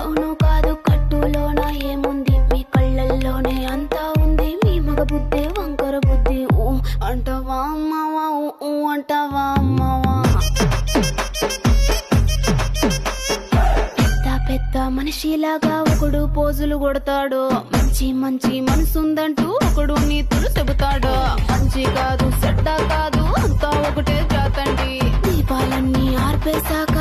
అవును కాదు కట్టులోన ఏముంది మీ కళ్ళల్లోనే అంతా ఉంది మీ మగ బుద్ధి వంకర బుద్ధి అంటవా అమ్మవా అంటవా అమ్మవా పెద్ద మనిషిలాగా ఒకడు పోజులు కొడతాడు మంచి మంచి మనసుందంటూ ఒకడు నీతులు చెబుతాడు మంచి కాదు చెడ్డ కాదు అంతా ఒకటే జాతండి దీపాలన్నీ ఆర్పేశాక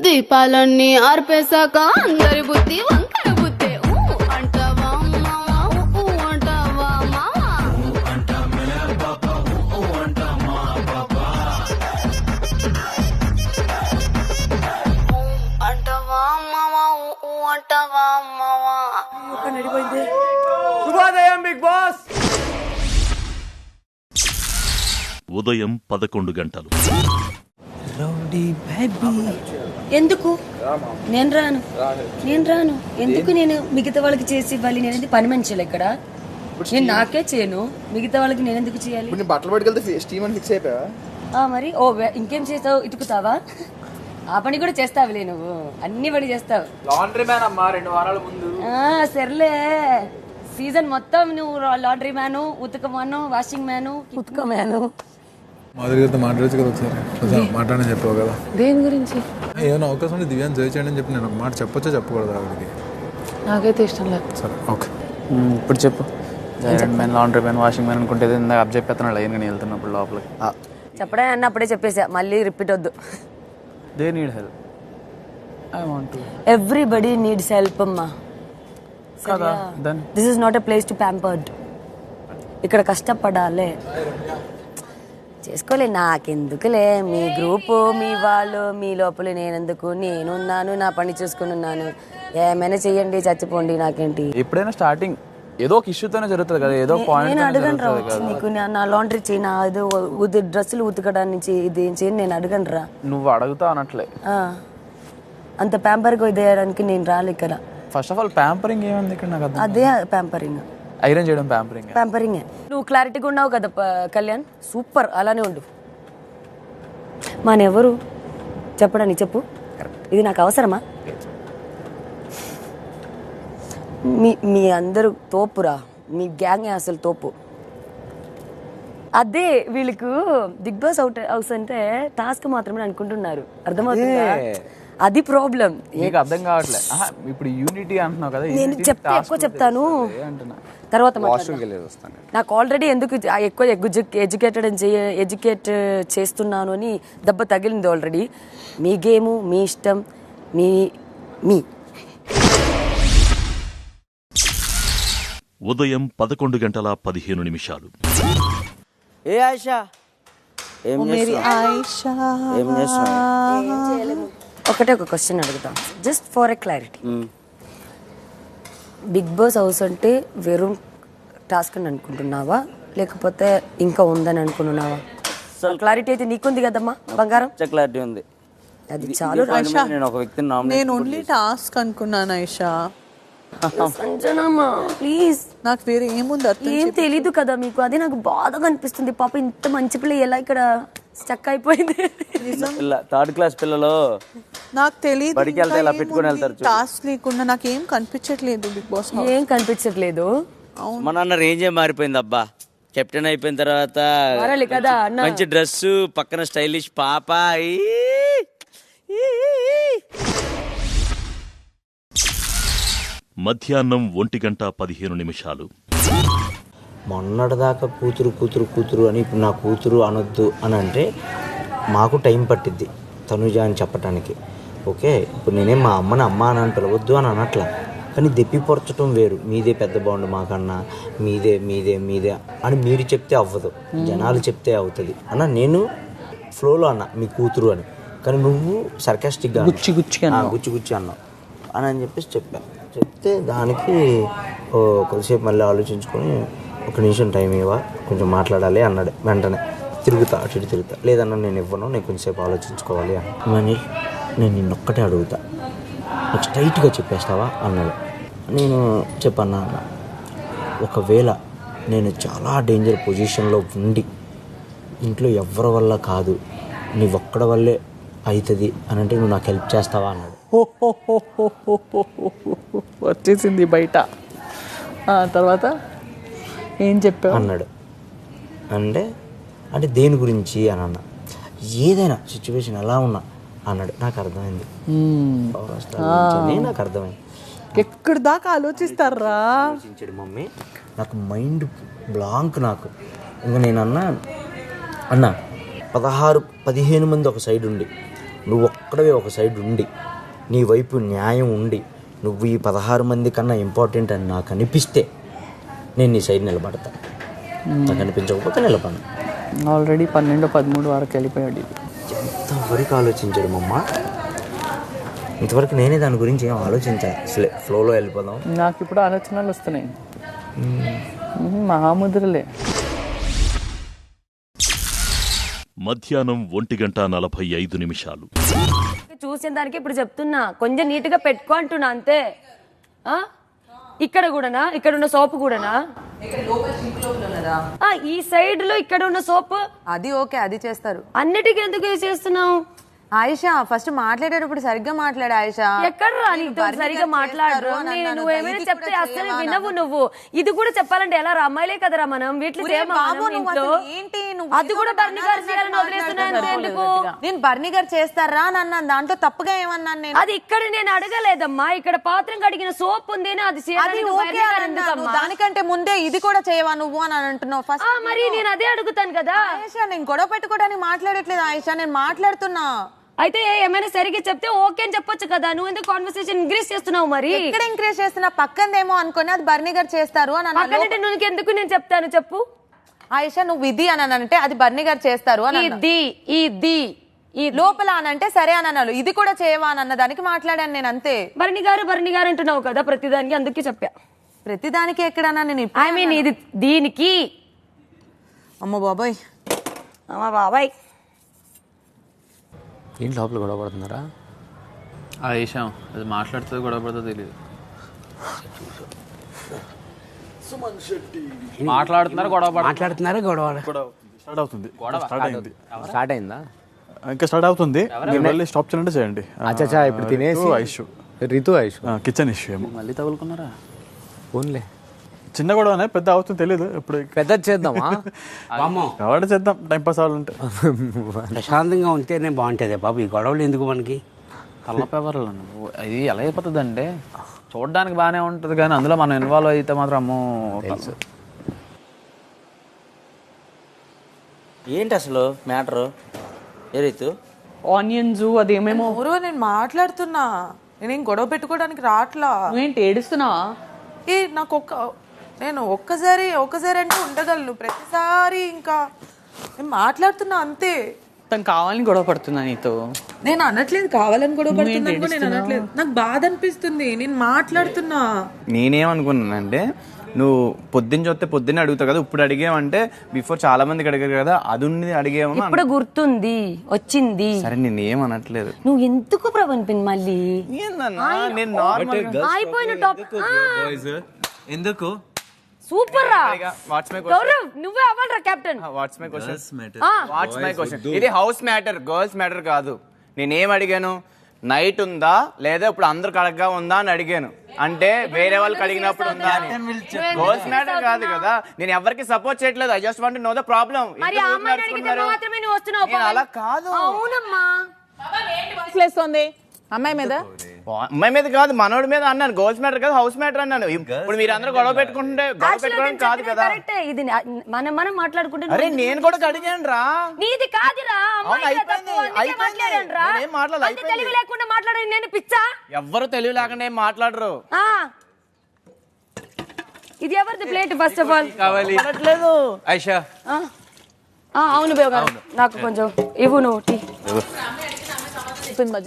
దీపాలన్నీ ఆర్పేశాక అందరి బుద్ధి వంకర బుద్ధి అంటావా మావా అంటావా మావా అంటావా మావా అంటావా మావా నడిపోయింది. శుభోదయం బిగ్ బాస్. ఉదయం 11 గంటలు. ఎందుకు నేను రాను ఎందుకు నేను మిగతా వాళ్ళకి చేసి ఇవ్వాలి? నేను పని మనిషిలే ఇక్కడ, నేను నాకే చేయను, మిగతా వాళ్ళకి నేను ఎందుకు చేయాలి? బట్టలు పట్టుకెళ్తే స్టీమ్ అని ఫిక్స్ అయిపోయా మరి ఇంకేం చేస్తావు? ఇటుకుతావా? ఆ పని కూడా చేస్తావులే నువ్వు, అన్ని పని చేస్తావు. లాండ్రీ మ్యాన్ అమ్మా 2 వారాల ముందు. సర్లే, సీజన్ మొత్తం నువ్వు లాండ్రీ మ్యాను, ఉతకమాను, వాషింగ్ మ్యాను, ఉతక మ్యాను. మాదిరిగా మాట్లాడచ్చు కదా ఒకసారి, మాట్లాడని చెప్పావు కదా. దేని గురించి? ఏమైనా అవకాశం ఉంటే దివ్యాన్ని జయ చేయండి అని చెప్పి నేను ఒక మాట చెప్పొచ్చా చెప్పకూడదు ఆవిడకి? నాకైతే ఇష్టం లేదు. సరే ఓకే, ఇప్పుడు చెప్పు. Iron man, laundry man, washing man అనుకుంటే ఇందాక అప్ చెప్పేస్తున్నాడు లైన్ కానీ వెళ్తున్నప్పుడు లోపలికి. చెప్పడే అన్న, అప్పుడే చెప్పేసా, మళ్ళీ రిపీట్ వద్దు. They need help, I want to. Everybody needs help అమ్మా. This is not a place to pampered. ఇక్కడ కష్టపడాలి, చేసుకోలే. నాకెందుకులే మీ గ్రూపు, మీ వాళ్ళు, మీ లోపల నేనెందుకు? నేనున్నాను, నా పని చూసుకుని ఉన్నాను. ఏమైనా చెయ్యండి, చచ్చిపోండి, నాకేంటి? ఎప్పుడైనా స్టార్టింగ్ ఏదో ఒక ఇష్యూతోనే జరుగుతుంది కదా, ఏదో పాయింట్. నేను అడగను రా నీకు, నా లాండ్రీ చేయి, నా ఏదో డ్రెస్సులు ఉతకడానికి ఇది ఏం చేయను, నేను అడగను రా. నువ్వు అడుగుతావు అనట్లే. అంత ప్యాంపర్గా ఇదేయడానికి నేను రాలే ఇక్కడ. ఫస్ట్ ఆఫ్ ఆల్ ప్యాంపరింగ్ ఏమైంది ఇక్కడ? నాకు అదే ప్యాంపరింగ్, ఐరన్ చేయడం ప్యాంపరింగే. నువ్వు క్లారిటీగా ఉన్నావు కదా కళ్యాణ్, సూపర్, అలానే ఉండు. మనెవరు చెప్పడానికి? చెప్పు, ఇది నాకు అవసరమా? మీ అందరూ తోపురా, మీ గ్యాంగ్ అసలు తోపు. అదే వీళ్ళకు బిగ్ బాస్ హౌస్ అంటే టాస్క్ మాత్రమే అనుకుంటున్నారు, అర్థమవుతుందా? అది ప్రాబ్లం. నీకు అర్థం కావట్లేదు. ఇప్పుడు యూనిటీ అంటున్నావు కదా, నేను చెప్తే ఎక్కువ చెప్తాను, తర్వాత నాకు ఆల్రెడీ ఎందుకు ఎక్కువ ఎడ్యుకేట్ చేస్తున్నాను అని దెబ్బ తగిలింది ఆల్రెడీ. మీ గేము, మీ ఇష్టం, మీ ఉదయం 11:15. ఏ ఆయిషా, ఒకటే ఒక క్వశ్చన్ అడుగుతాం, just for a clarity. Bigg Boss house అంటే వెறுం టాస్క్ అని అనుకుంటున్నావా, లేకపోతే ఇంకా ఉందని అనుకుంటున్నావా? క్లారిటీ అయితే నీకుంది కదమ్మా బంగారం. క్లారిటీ ఉంది, అది చాలు. నేను ఒక వ్యక్తిని నేను ఓన్లీ టాస్క్ అనుకున్నాను ఐషా. సంజనమ్మా ప్లీజ్, నాకు వేరే ఏముంది ఏం తెలీదు కదా మీకు, అదే నాకు బాధగా అనిపిస్తుంది. పాప ఇంత మంచి పిల్ల ఎలా ఇక్కడ స్టక్ అయిపోయింది? థర్డ్ క్లాస్ పిల్లలు నాకు తెలియదు, బడికి వెళ్తే ఇలా పెట్టుకుని వెళ్తారు. టాస్క్ లేకుండా నాకు ఏం కనిపించట్లేదు బిగ్ బాస్. ఏం కనిపించట్లేదు? మన అన్న రేంజే మారిపోయింది అబ్బా. కెప్టెన్ అయిపోయిన తర్వాత కదా మంచి డ్రెస్, పక్కన స్టైలిష్ పాప. మధ్యాహ్నం 1:15. మొన్నటిదాకా కూతురు అని ఇప్పుడు నా కూతురు అనొద్దు అని అంటే మాకు టైం పట్టిద్ది తనుజ అని చెప్పడానికి. ఓకే, ఇప్పుడు నేనేం మా అమ్మని అమ్మ అని పిలవద్దు అని అనట్లా, కానీ దెప్పి పొరచడం వేరు. మీదే పెద్ద బాగుండు మాకన్నా, మీదే మీదే మీదే అని మీరు చెప్తే అవ్వదు, జనాలు చెప్తే అవుతుంది అన్న. నేను ఫ్లోలో అన్నా మీ కూతురు అని, కానీ నువ్వు సర్కాస్టిక్గా గుచ్చి అన్నావు అని చెప్పేసి చెప్తే దానికి కొద్దిసేపు మళ్ళీ ఆలోచించుకొని 1 నిమిషం టైం ఇవ్వ, కొంచెం మాట్లాడాలి అన్నాడు. వెంటనే అటు ఇటు తిరుగుతా, లేదన్నా నేను ఇవ్వను, నేను కొంచెంసేపు ఆలోచించుకోవాలి అని. నేను నిన్నొక్కటే అడుగుతా, నాకు స్ట్రైట్గా చెప్పేస్తావా అన్నాడు. నేను చెప్పన్నా అన్న, ఒకవేళ నేను చాలా డేంజర్ పొజిషన్లో ఉండి ఇంట్లో ఎవరి వల్ల కాదు నీ ఒక్కడ వల్లే అవుతుంది అని అంటే నువ్వు నాకు హెల్ప్ చేస్తావా అన్నాడు. వచ్చేసింది బయట. తర్వాత ఏం చెప్పావు అన్నాడు. అంటే దేని గురించి అని అన్న, ఏదైనా సిచ్యువేషన్ ఎలా ఉన్నా అన్నాడు. నాకు అర్థమైంది, నాకు అర్థమైంది. ఎక్కడి దాకా ఆలోచిస్తారా? ఆలోచించాడు మమ్మీ. నాకు మైండ్ బ్లాంక్. నాకు ఇంకా నేను అన్నా 16-15 మంది ఒక సైడ్ ఉండి, నువ్వు ఒక్కడవే ఒక సైడ్ ఉండి, నీ వైపు న్యాయం ఉండి, నువ్వు ఈ 16 మంది కన్నా ఇంపార్టెంట్ అని నాకు అనిపిస్తే నేను నీ సైడ్ నిలబడతా. నాకు అనిపించకపోతే నిలబడను. ఆల్రెడీ 12-13 వరకు వెళ్ళిపోయాడు. ఎంతవరకు ఆలోచించాడు మమ్మ. ఇంతవరకు నేనే దాని గురించి ఏం ఆలోచించాను. అసలే ఫ్లోలో వెళ్ళిపోదాం. నాకు ఇప్పుడు ఆలోచనలు వస్తున్నాయి. మహాముద్రలే. మధ్యాహ్నం 1:45. చూసిన దానికి ఇప్పుడు చెప్తున్నా, కొంచెం నీట్గా పెట్టుకో అంటున్నా అంతే. ఇక్కడ కూడానా? ఇక్కడ ఉన్న సోపు కూడానా? ఈ సైడ్ లో ఇక్కడ ఉన్న సోప్ అది ఓకే, అది చేస్తారు. అన్నిటికీ ఎందుకు యూజ్ చేస్తున్నావు? ఆయిషా ఫస్ట్ మాట్లాడేటప్పుడు సరిగ్గా మాట్లాడు. ఆయిషా ఎక్కడ రా నీతో సరిగ్గా మాట్లాడరు? నువ్వేమైనా చెప్తే అసలు వినవు నువ్వు. ఇది కూడా చెప్పాలంటే ఎలా రా? అమ్మాయిలే కదరా మనం, వీటిలో ఇంట్లో అది కూడా బర్నీ గారు చేయాలని వదిలేస్తున్నాను ఎందుకు? నేను బర్నీ గారు చేస్తారా అని అన్నాను, దాంట్లో తప్పుగా ఏమన్నాను నేను? అది ఇక్కడ నేను అడగలేదమ్మా. ఇక్కడ పాత్రం కడిగిన సోప్ ఉంది, అది దానికంటే ముందే ఇది కూడా చేయవా నువ్వు అని అంటున్నావు. ఫస్ట్ మరి నేను అదే అడుగుతాను కదా. ఆయిషా నేను గొడవ పెట్టుకోవడానికి మాట్లాడట్లేదు ఆయిషా, నేను మాట్లాడుతున్నా. అయితే ఏమైనా సరిగ్గా చెప్తే ఓకే అని చెప్పొచ్చు కదా. నువ్వు ఎందుకు కాన్వర్సేషన్ ఇంక్రీజ్ చేస్తున్నావు? మరి ఇక్కడ ఇంక్రీజ్ చేస్తున్నా, పక్కనేమో అనుకుని అది బర్నీ గారు చేస్తారు అని అన్నాను. నువ్వు ఎందుకు నేను చెప్తాను చెప్పు. ఆయిషా నువ్వు ఇది అని అంటే అది బర్నీ గారు చేస్తారు అని, ఇది ఈ లోపల అని అంటే సరే అని అన్నాడు. ఇది కూడా చేయవా అని అన్న దానికి మాట్లాడాను నేను అంతే. బర్నీ గారు అంటున్నావు కదా ప్రతిదానికి, అందుకే చెప్పా. ప్రతిదానికి ఎక్కడన్నా నేను ఐ మీన్ ఇది దీనికి. అమ్మ బాబాయ్ ఏంటి లోపల గొడవ పడుతున్నారా? విషయం అది మాట్లాడుతుంది గొడవ పడుతుందో తెలియదు. మాట్లాడుతున్నారు గొడవ స్టార్ట్ అవుతుంది. స్టార్ట్ అయిందా? ఇంకా స్టార్ట్ అవుతుంది. మళ్ళీ స్టాప్ చేయాలంటే చేయండి. అచ్చా ఇప్పుడు తినేసి రితు ఐషు కిచెన్ ఇష్యూ ఏమో మళ్ళీ తగులుకున్నారా? ఫోన్లే చిన్న గొడవనే, పెద్ద అవుతుంది తెలియదు. ఇప్పుడు పెద్ద చేద్దామా? కాబట్టి చేద్దాం, టైంపాస్ అవ్వాలంటే. ప్రశాంతంగా ఉంటేనే బాగుంటుంది బాబు. ఈ గొడవలు ఎందుకు మనకి? తలపేపర్లు ఇది ఎలా అయిపోతుంది అంటే చూడడానికి బాగానే ఉంటుంది కానీ అందులో మనం ఇన్వాల్వ్ అయితే మాత్రం అమ్మో. ఏంటి అసలు మ్యాటరు? ఏరైతు ఆనియన్స్ అదేమేమో నేను మాట్లాడుతున్నా. నేనేం గొడవ పెట్టుకోవడానికి రాట్లా. నువ్వేంటి ఏడుస్తున్నావా? నేను ఒక్కసారి అంటే ఉండగలను, ప్రతిసారి ఇంకా నేను మాట్లాడుతున్నా అంతే. తను కావాలని గొడవ పడుతున్నా నీతో. నేను అనట్లేదు కావాలని గొడవ పడుతున్నా, నేను అనట్లేదు. నాకు బాధ అనిపిస్తుంది, నేను మాట్లాడుతున్నా. నేనేమనుకున్నానంటే నువ్వు పొద్దున్న చూస్తే పొద్దున్నే అడుగుతావు కదా, ఇప్పుడు అడిగేవంటే బిఫోర్ చాలా మందికి అడిగారు కదా, అది ఉంది అడిగేమో. ఇప్పుడు గుర్తుంది వచ్చింది. సరే నేను ఏమనట్లేదు. నువ్వు ఎందుకు ప్రవణ్ మళ్ళీ ఎందుకు సూపర్ రా. గౌరవ్ నువ్వే అవ్వాలరా కెప్టెన్. What's my question. ఇది హౌస్ మ్యాటర్, గర్ల్స్ మ్యాటర్ కాదు. నేనేం అడిగాను? నైట్ ఉందా లేదా ఇప్పుడు అందరికి అడగగా ఉందా అని అడిగాను. అంటే వేరే వాళ్ళకి అడిగినప్పుడు ఉందా అని. గర్ల్స్ మ్యాటర్ కాదు కదా. నేను ఎవరికి సపోర్ట్ చేయట్లేదు. I just want to know the problem. అలా కాదు. అవునమ్మా అమ్మాయి మీద కాదు, మనోడి మీద అన్నాను. గర్ల్స్ మ్యాటర్ కాదు, హౌస్ మ్యాటర్ అన్నాను. ఇప్పుడు మీరు అందరూ గొడవ పెట్టుకుంటే గొడవ పెట్టుకోవడం కాదు కదా. ఇది మనం మాట్లాడుకుంటే అరే నేను కూడా అడిగాను రా. నీది కాదురా. తెలివి లేకుండా మాట్లాడే నేను పిచ్చా? ఎవ్వరు తెలివి లేకుండా ఏం మాట్లాడరు. ఇది ఎవరిది ప్లేట్? ఫస్ట్ ఆఫ్ ఆల్ కావాలి ఐషా. అవును బేవ గారు, నాకు కొంచెం ఇవ్వు నువ్వు టీ.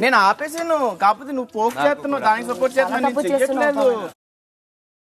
నేను ఆపేసాను, కాకపోతే నువ్వు పోక్ చేస్తున్నావు, దానికి సపోర్ట్ చేస్తున్నావు.